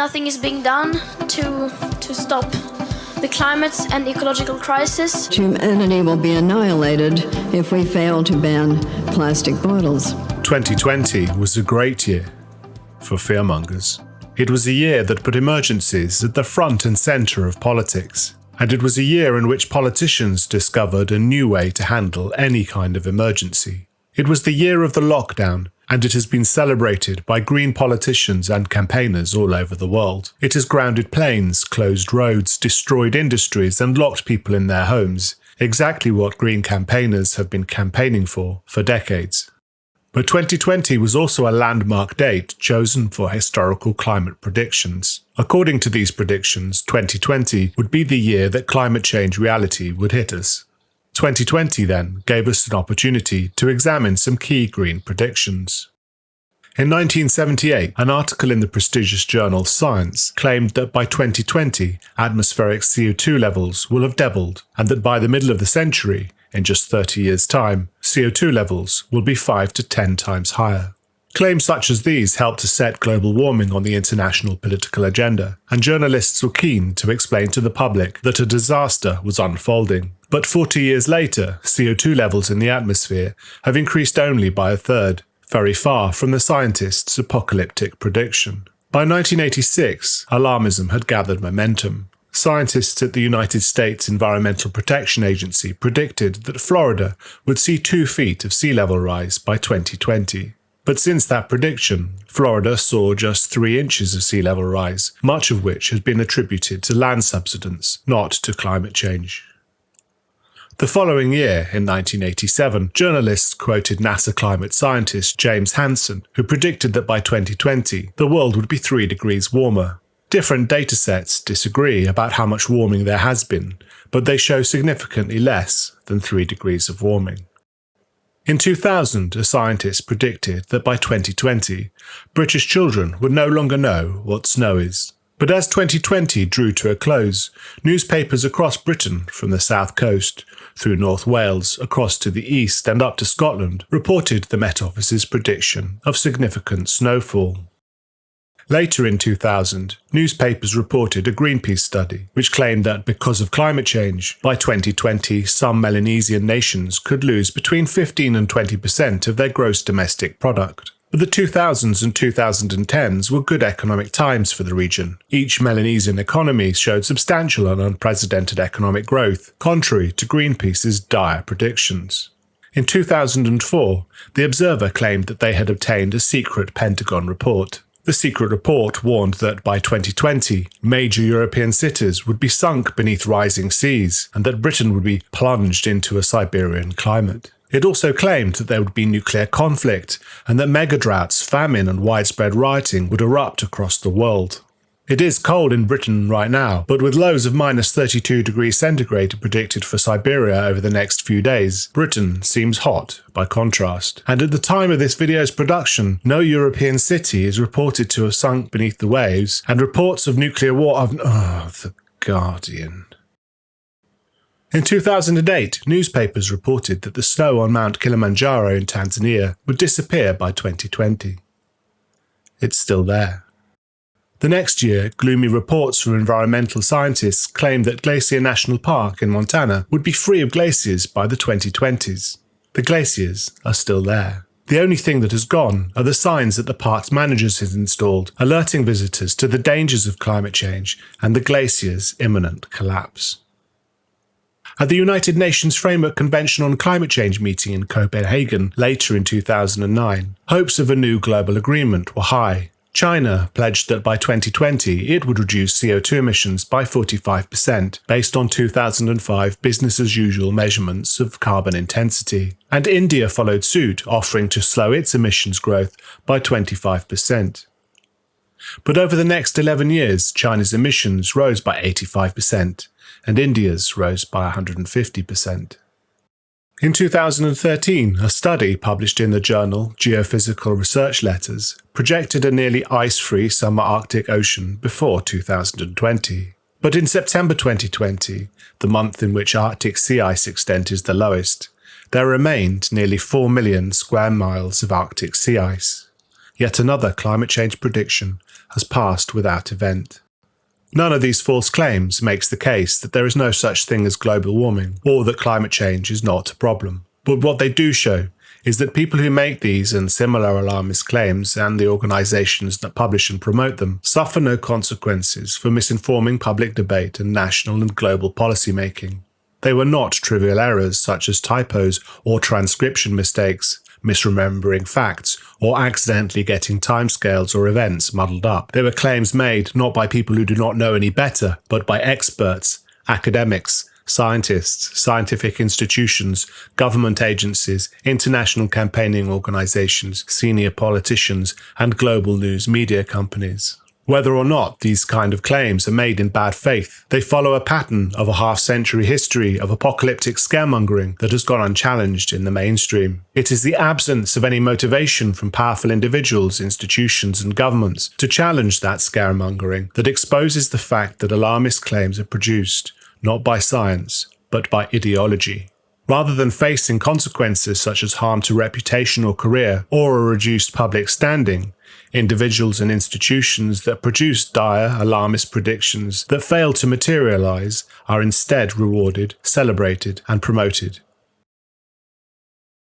Nothing is being done to stop the climate and ecological crisis. Humanity will be annihilated if we fail to ban plastic bottles. 2020 was a great year for fearmongers. It was a year that put emergencies at the front and centre of politics. And it was a year in which politicians discovered a new way to handle any kind of emergency. It was the year of the lockdown, and it has been celebrated by green politicians and campaigners all over the world. It has grounded planes, closed roads, destroyed industries, and locked people in their homes, exactly what green campaigners have been campaigning for decades. But 2020 was also a landmark date chosen for historical climate predictions. According to these predictions, 2020 would be the year that climate change reality would hit us. 2020 then gave us an opportunity to examine some key green predictions. In 1978, an article in the prestigious journal Science claimed that by 2020, atmospheric CO2 levels will have doubled, and that by the middle of the century, in just 30 years' time, CO2 levels will be 5 to 10 times higher. Claims such as these helped to set global warming on the international political agenda, and journalists were keen to explain to the public that a disaster was unfolding. But 40 years later, CO2 levels in the atmosphere have increased only by a third, very far from the scientists' apocalyptic prediction. By 1986, alarmism had gathered momentum. Scientists at the United States Environmental Protection Agency predicted that Florida would see 2 feet of sea level rise by 2020. But since that prediction, Florida saw just 3 inches of sea level rise, much of which has been attributed to land subsidence, not to climate change. The following year, in 1987, journalists quoted NASA climate scientist James Hansen, who predicted that by 2020, the world would be 3 degrees warmer. Different datasets disagree about how much warming there has been, but they show significantly less than 3 degrees of warming. In 2000, a scientist predicted that by 2020, British children would no longer know what snow is. But as 2020 drew to a close, newspapers across Britain, from the south coast, through North Wales, across to the east and up to Scotland, reported the Met Office's prediction of significant snowfall. Later in 2000, newspapers reported a Greenpeace study which claimed that because of climate change, by 2020 some Melanesian nations could lose between 15 and 20% of their gross domestic product. But the 2000s and 2010s were good economic times for the region. Each Melanesian economy showed substantial and unprecedented economic growth, contrary to Greenpeace's dire predictions. In 2004, The Observer claimed that they had obtained a secret Pentagon report. The secret report warned that by 2020, major European cities would be sunk beneath rising seas, and that Britain would be plunged into a Siberian climate. It also claimed that there would be nuclear conflict, and that megadroughts, famine and widespread rioting would erupt across the world. It is cold in Britain right now, but with lows of minus 32 degrees centigrade predicted for Siberia over the next few days, Britain seems hot by contrast. And at the time of this video's production, no European city is reported to have sunk beneath the waves, and reports of nuclear war have... The Guardian. In 2008, newspapers reported that the snow on Mount Kilimanjaro in Tanzania would disappear by 2020. It's still there. The next year, gloomy reports from environmental scientists claimed that Glacier National Park in Montana would be free of glaciers by the 2020s. The glaciers are still there. The only thing that has gone are the signs that the park's managers has installed, alerting visitors to the dangers of climate change and the glacier's imminent collapse. At the United Nations Framework Convention on Climate Change meeting in Copenhagen later in 2009, hopes of a new global agreement were high. China pledged that by 2020 it would reduce CO2 emissions by 45% based on 2005 business-as-usual measurements of carbon intensity, and India followed suit, offering to slow its emissions growth by 25%. But over the next 11 years, China's emissions rose by 85%, and India's rose by 150%. In 2013, a study published in the journal Geophysical Research Letters projected a nearly ice-free summer Arctic Ocean before 2020. But in September 2020, the month in which Arctic sea ice extent is the lowest, there remained nearly 4 million square miles of Arctic sea ice. yet another climate change prediction has passed without event. None of these false claims makes the case that there is no such thing as global warming, or that climate change is not a problem. But what they do show is that people who make these and similar alarmist claims, and the organisations that publish and promote them, suffer no consequences for misinforming public debate and national and global policy making. They were not trivial errors such as typos or transcription mistakes, misremembering facts, or accidentally getting timescales or events muddled up. They were claims made not by people who do not know any better, but by experts, academics, scientists, scientific institutions, government agencies, international campaigning organizations, senior politicians, and global news media companies. Whether or not these kind of claims are made in bad faith, they follow a pattern of a half-century history of apocalyptic scaremongering that has gone unchallenged in the mainstream. It is the absence of any motivation from powerful individuals, institutions, and governments to challenge that scaremongering that exposes the fact that alarmist claims are produced not by science, but by ideology. Rather than facing consequences such as harm to reputation or career, or a reduced public standing, individuals and institutions that produce dire, alarmist predictions that fail to materialize are instead rewarded, celebrated, and promoted.